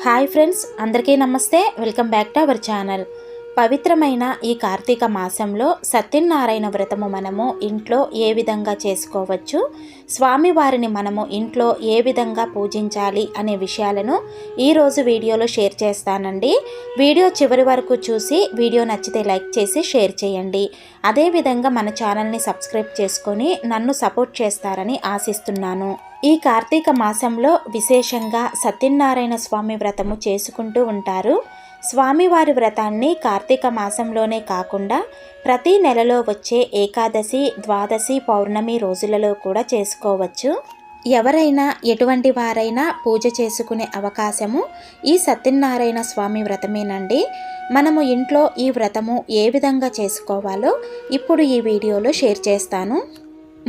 Hi friends, అందరికీ నమస్తే. Welcome back to our channel. పవిత్రమైన ఈ కార్తీక మాసంలో సత్యనారాయణ వ్రతము మనము ఇంట్లో ఏ విధంగా చేసుకోవచ్చు, స్వామివారిని మనము ఇంట్లో ఏ విధంగా పూజించాలి అనే విషయాలను ఈరోజు వీడియోలో షేర్ చేస్తానండి. వీడియో చివరి వరకు చూసి వీడియో నచ్చితే లైక్ చేసి షేర్ చేయండి. అదేవిధంగా మన ఛానల్ని సబ్స్క్రైబ్ చేసుకొని నన్ను సపోర్ట్ చేస్తారని ఆశిస్తున్నాను. ఈ కార్తీక మాసంలో విశేషంగా సత్యనారాయణ స్వామి వ్రతము చేసుకుంటూ ఉంటారు. స్వామివారి వ్రతాన్ని కార్తీక మాసంలోనే కాకుండా ప్రతి నెలలో వచ్చే ఏకాదశి, ద్వాదశి, పౌర్ణమి రోజులలో కూడా చేసుకోవచ్చు. ఎవరైనా ఎటువంటి వారైనా పూజ చేసుకునే అవకాశము ఈ సత్యనారాయణ స్వామి వ్రతమేనండి. మనము ఇంట్లో ఈ వ్రతము ఏ విధంగా చేసుకోవాలో ఇప్పుడు ఈ వీడియోలో షేర్ చేస్తాను.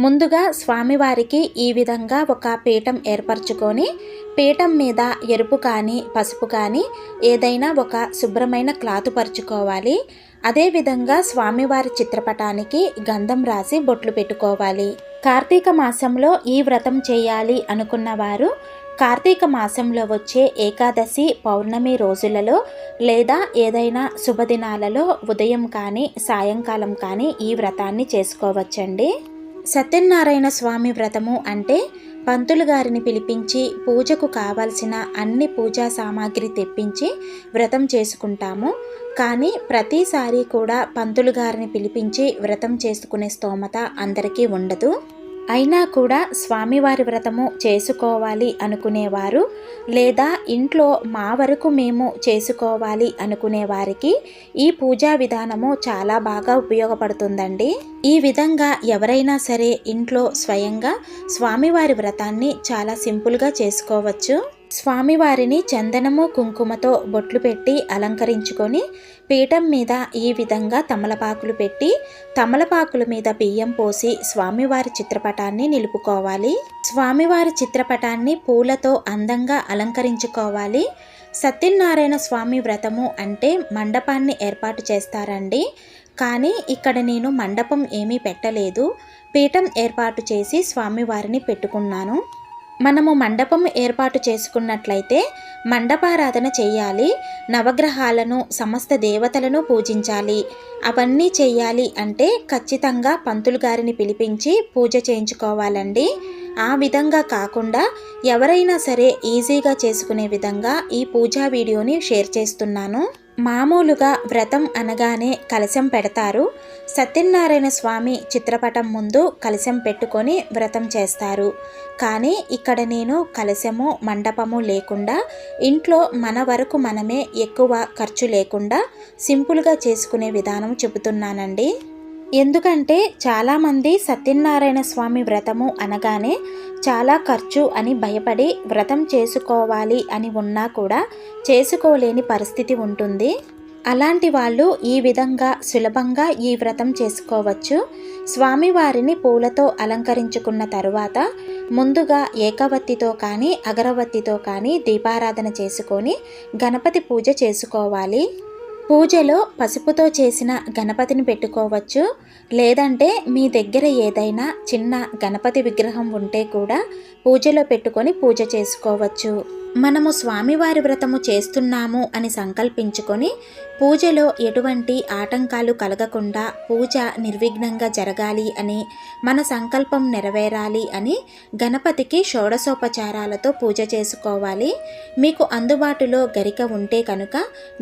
ముందుగా స్వామివారికి ఈ విధంగా ఒక పీఠం ఏర్పరచుకొని పీఠం మీద ఎరుపు కానీ పసుపు కానీ ఏదైనా ఒక శుభ్రమైన క్లాత్ పరుచుకోవాలి. అదేవిధంగా స్వామివారి చిత్రపటానికి గంధం రాసి బొట్లు పెట్టుకోవాలి. కార్తీక మాసంలో ఈ వ్రతం చేయాలి అనుకున్న వారు కార్తీక మాసంలో వచ్చే ఏకాదశి, పౌర్ణమి రోజులలో లేదా ఏదైనా శుభదినాలలో ఉదయం కానీ సాయంకాలం కానీ ఈ వ్రతాన్ని చేసుకోవచ్చండి. సత్యనారాయణ స్వామి వ్రతము అంటే పంతులు గారిని పిలిపించి పూజకు కావాల్సిన అన్ని పూజా సామాగ్రి తెప్పించి వ్రతం చేసుకుంటాము. కానీ ప్రతిసారి కూడా పంతులు గారిని పిలిపించి వ్రతం చేసుకునే స్తోమత అందరికీ ఉండదు. అయినా కూడా స్వామివారి వ్రతము చేసుకోవాలి అనుకునేవారు లేదా ఇంట్లో మా వరకు మేము చేసుకోవాలి అనుకునే వారికి ఈ పూజా విధానము చాలా బాగా ఉపయోగపడుతుందండి. ఈ విధంగా ఎవరైనా సరే ఇంట్లో స్వయంగా స్వామివారి వ్రతాన్ని చాలా సింపుల్గా చేసుకోవచ్చు. స్వామివారిని చందనము, కుంకుమతో బొట్లు పెట్టి అలంకరించుకొని పీఠం మీద ఈ విధంగా తమలపాకులు పెట్టి తమలపాకుల మీద బియ్యం పోసి స్వామివారి చిత్రపటాన్ని నిలుపుకోవాలి. స్వామివారి చిత్రపటాన్ని పూలతో అందంగా అలంకరించుకోవాలి. సత్యనారాయణ స్వామి వ్రతము అంటే మండపాన్ని ఏర్పాటు చేస్తారండి. కానీ ఇక్కడ నేను మండపం ఏమీ పెట్టలేదు, పీఠం ఏర్పాటు చేసి స్వామివారిని పెట్టుకున్నాను. మనము మండపం ఏర్పాటు చేసుకున్నట్లయితే మండపారాధన చేయాలి, నవగ్రహాలను, సమస్త దేవతలను పూజించాలి. అవన్నీ చేయాలి అంటే ఖచ్చితంగా పంతులు గారిని పిలిపించి పూజ చేయించుకోవాలండి. ఆ విధంగా కాకుండా ఎవరైనా సరే ఈజీగా చేసుకునే విధంగా ఈ పూజా వీడియోని షేర్ చేస్తున్నాను. మామూలుగా వ్రతం అనగానే కలశం పెడతారు. సత్యనారాయణ స్వామి చిత్రపటం ముందు కలశం పెట్టుకొని వ్రతం చేస్తారు. కానీ ఇక్కడ నేను కలశము, మండపము లేకుండా ఇంట్లో మన వరకు మనమే ఎక్కువ ఖర్చు లేకుండా సింపుల్గా చేసుకునే విధానం చెబుతున్నానండి. ఎందుకంటే చాలామంది సత్యనారాయణ స్వామి వ్రతము అనగానే చాలా ఖర్చు అని భయపడి వ్రతం చేసుకోవాలి అని ఉన్నా కూడా చేసుకోలేని పరిస్థితి ఉంటుంది. అలాంటి వాళ్ళు ఈ విధంగా సులభంగా ఈ వ్రతం చేసుకోవచ్చు. స్వామివారిని పూలతో అలంకరించుకున్న తరువాత ముందుగా ఏకవత్తితో కానీ అగరవత్తితో కానీ దీపారాధన చేసుకొని గణపతి పూజ చేసుకోవాలి. పూజలో పసుపుతో చేసిన గణపతిని పెట్టుకోవచ్చు. లేదంటే మీ దగ్గర ఏదైనా చిన్న గణపతి విగ్రహం ఉంటే కూడా పూజలో పెట్టుకొని పూజ చేసుకోవచ్చు. మనము స్వామివారి వ్రతము చేస్తున్నాము అని సంకల్పించుకొని పూజలో ఎటువంటి ఆటంకాలు కలగకుండా పూజ నిర్విఘ్నంగా జరగాలి అని, మన సంకల్పం నెరవేరాలి అని గణపతికి షోడశోపచారాలతో పూజ చేసుకోవాలి. మీకు అందుబాటులో గరిక ఉంటే కనుక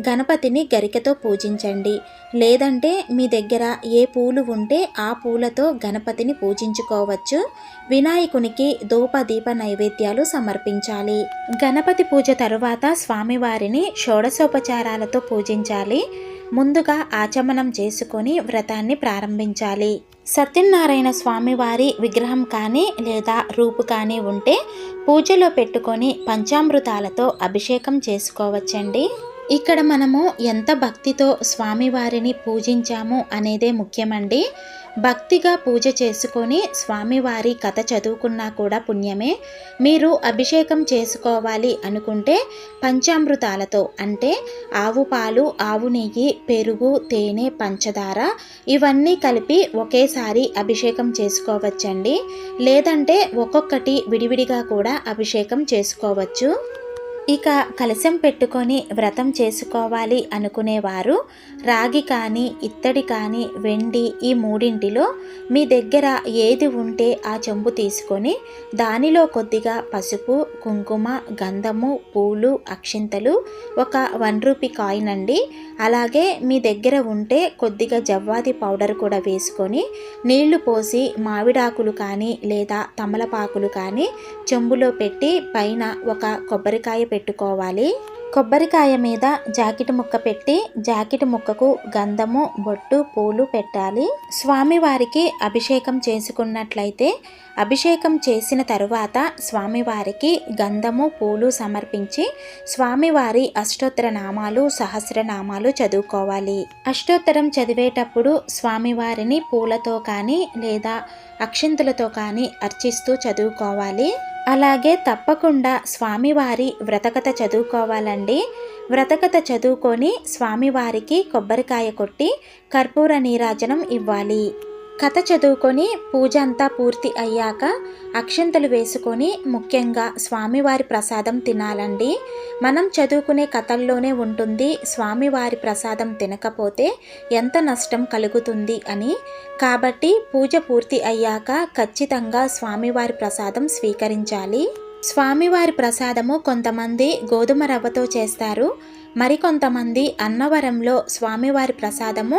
గణపతిని గరికతో పూజించండి. లేదంటే మీ దగ్గర ఏ పూలు ఉంటే ఆ పూలతో గణపతిని పూజించుకోవచ్చు. వినాయకునికి ధూప దీప నైవేద్యాలు సమర్పించాలి. గణపతి పూజ తరువాత స్వామివారిని షోడశోపచారాలతో పూజించాలి. ముందుగా ఆచమనం చేసుకొని వ్రతాన్ని ప్రారంభించాలి. సత్యనారాయణ స్వామివారి విగ్రహం కానీ లేదా రూపు కానీ ఉంటే పూజలో పెట్టుకొని పంచామృతాలతో అభిషేకం చేసుకోవచ్చండి. ఇక్కడ మనము ఎంత భక్తితో స్వామివారిని పూజించాము అనేదే ముఖ్యమండి. భక్తిగా పూజ చేసుకొని స్వామివారి కథ చదువుకున్నా కూడా పుణ్యమే. మీరు అభిషేకం చేసుకోవాలి అనుకుంటే పంచామృతాలతో అంటే ఆవు పాలు, ఆవు నెయ్యి, పెరుగు, తేనె, పంచదార ఇవన్నీ కలిపి ఒకేసారి అభిషేకం చేసుకోవచ్చండి. లేదంటే ఒక్కొక్కటి విడివిడిగా కూడా అభిషేకం చేసుకోవచ్చు. ఇక కలశం పెట్టుకొని వ్రతం చేసుకోవాలి అనుకునేవారు రాగి కానీ ఇత్తడి కానీ వెండి ఈ మూడింటిలో మీ దగ్గర ఏది ఉంటే ఆ చెంబు తీసుకొని దానిలో కొద్దిగా పసుపు కుంకుమ గంధము పూలు అక్షింతలు ఒక 1 రూపీ కాయిన్ అండి, అలాగే మీ దగ్గర ఉంటే కొద్దిగా జవ్వాది పౌడర్ కూడా వేసుకొని నీళ్లు పోసి మామిడాకులు కానీ లేదా తమలపాకులు కానీ చెంబులో పెట్టి పైన ఒక కొబ్బరికాయ పెట్టుకోవాలి. కొబ్బరికాయ మీద జాకెట్ ముక్క పెట్టి జాకెట్ ముక్కకు గంధము బొట్టు పూలు పెట్టాలి. స్వామివారికి అభిషేకం చేసుకున్నట్లయితే అభిషేకం చేసిన తరువాత స్వామివారికి గంధము పూలు సమర్పించి స్వామివారి అష్టోత్తర నామాలు సహస్రనామాలు చదువుకోవాలి. అష్టోత్తరం చదివేటప్పుడు స్వామివారిని పూలతో కానీ లేదా అక్షింతలతో కానీ అర్చిస్తూ చదువుకోవాలి. అలాగే తప్పకుండా స్వామివారి వ్రతకథ చదువుకోవాలండి. వ్రతకథ చదువుకొని స్వామివారికి కొబ్బరికాయ కొట్టి కర్పూర నీరాజనం ఇవ్వాలి. కథ చదువుకొని పూజ అంతా పూర్తి అయ్యాక అక్షంతలు వేసుకొని ముఖ్యంగా స్వామివారి ప్రసాదం తినాలండి. మనం చదువుకునే కథల్లోనే ఉంటుంది స్వామివారి ప్రసాదం తినకపోతే ఎంత నష్టం కలుగుతుంది అని. కాబట్టి పూజ పూర్తి అయ్యాక ఖచ్చితంగా స్వామివారి ప్రసాదం స్వీకరించాలి. స్వామివారి ప్రసాదము కొంతమంది గోధుమ రవ్వతో చేస్తారు, మరికొంతమంది అన్నవరంలో స్వామివారి ప్రసాదము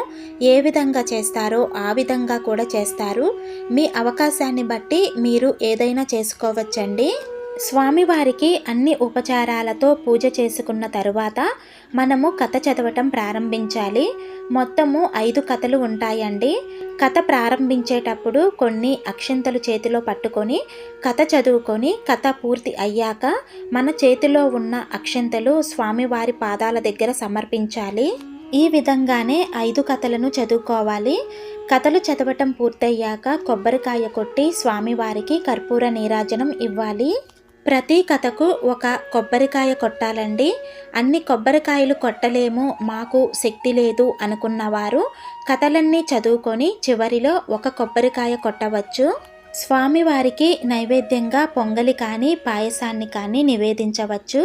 ఏ విధంగా చేస్తారో ఆ విధంగా కూడా చేస్తారు. మీ అవకాశాన్ని బట్టి మీరు ఏదైనా చేసుకోవచ్చండి. స్వామివారికి అన్ని ఉపచారాలతో పూజ చేసుకున్న తరువాత మనము కథ చదవటం ప్రారంభించాలి. మొత్తము 5 కథలు ఉంటాయండి. కథ ప్రారంభించేటప్పుడు కొన్ని అక్షంతలు చేతిలో పట్టుకొని కథ చదువుకొని కథ పూర్తి అయ్యాక మన చేతిలో ఉన్న అక్షంతలు స్వామివారి పాదాల దగ్గర సమర్పించాలి. ఈ విధంగానే 5 కథలను చదువుకోవాలి. కథలు చదవటం పూర్తయ్యాక కొబ్బరికాయ కొట్టి స్వామివారికి కర్పూర నీరాజనం ఇవ్వాలి. ప్రతి కథకు ఒక కొబ్బరికాయ కొట్టాలండి. అన్ని కొబ్బరికాయలు కొట్టలేము, మాకు శక్తి లేదు అనుకున్నవారు కథలన్నీ చదువుకొని చివరిలో ఒక కొబ్బరికాయ కొట్టవచ్చు. స్వామివారికి నైవేద్యంగా పొంగలి కానీ పాయసాన్ని కానీ నివేదించవచ్చు.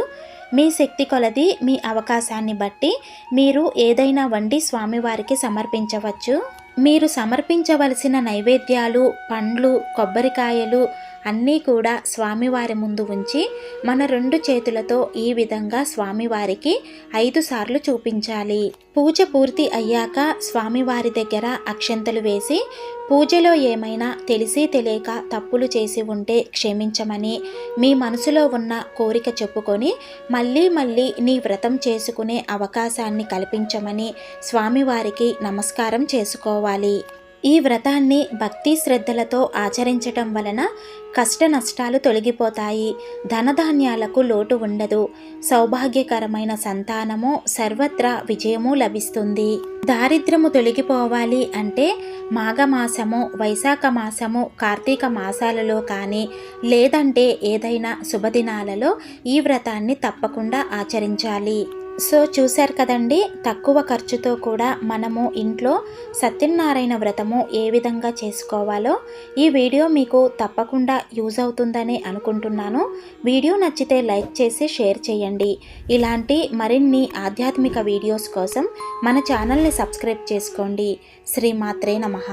మీ శక్తి కొలది మీ అవకాశాన్ని బట్టి మీరు ఏదైనా వండి స్వామివారికి సమర్పించవచ్చు. మీరు సమర్పించవలసిన నైవేద్యాలు పండ్లు కొబ్బరికాయలు అన్నీ కూడా స్వామివారి ముందు ఉంచి మన 2 చేతులతో ఈ విధంగా స్వామివారికి 5 సార్లు చూపించాలి. పూజ పూర్తి అయ్యాక స్వామివారి దగ్గర అక్షంతలు వేసి పూజలో ఏమైనా తెలిసి తెలియక తప్పులు చేసి ఉంటే క్షమించమని మీ మనసులో ఉన్న కోరిక చెప్పుకొని మళ్ళీ నీ వ్రతం చేసుకునే అవకాశాన్ని కల్పించమని స్వామివారికి నమస్కారం చేసుకోవాలి. ఈ వ్రతాన్ని భక్తి శ్రద్ధలతో ఆచరించటం వలన కష్ట నష్టాలు తొలగిపోతాయి, ధనధాన్యాలకు లోటు ఉండదు, సౌభాగ్యకరమైన సంతానము సర్వత్రా విజయము లభిస్తుంది. దారిద్ర్యము తొలగిపోవాలి అంటే మాఘమాసము వైశాఖ మాసము కార్తీక మాసాలలో కానీ లేదంటే ఏదైనా శుభదినాలలో ఈ వ్రతాన్ని తప్పకుండా ఆచరించాలి. సో చూశారు కదండి, తక్కువ ఖర్చుతో కూడా మనము ఇంట్లో సత్యనారాయణ వ్రతము ఏ విధంగా చేసుకోవాలో. ఈ వీడియో మీకు తప్పకుండా యూజ్ అవుతుందని అనుకుంటున్నాను. వీడియో నచ్చితే లైక్ చేసి షేర్ చేయండి. ఇలాంటి మరిన్ని ఆధ్యాత్మిక వీడియోస్ కోసం మన ఛానల్ని సబ్స్క్రైబ్ చేసుకోండి. శ్రీమాత్రే నమః.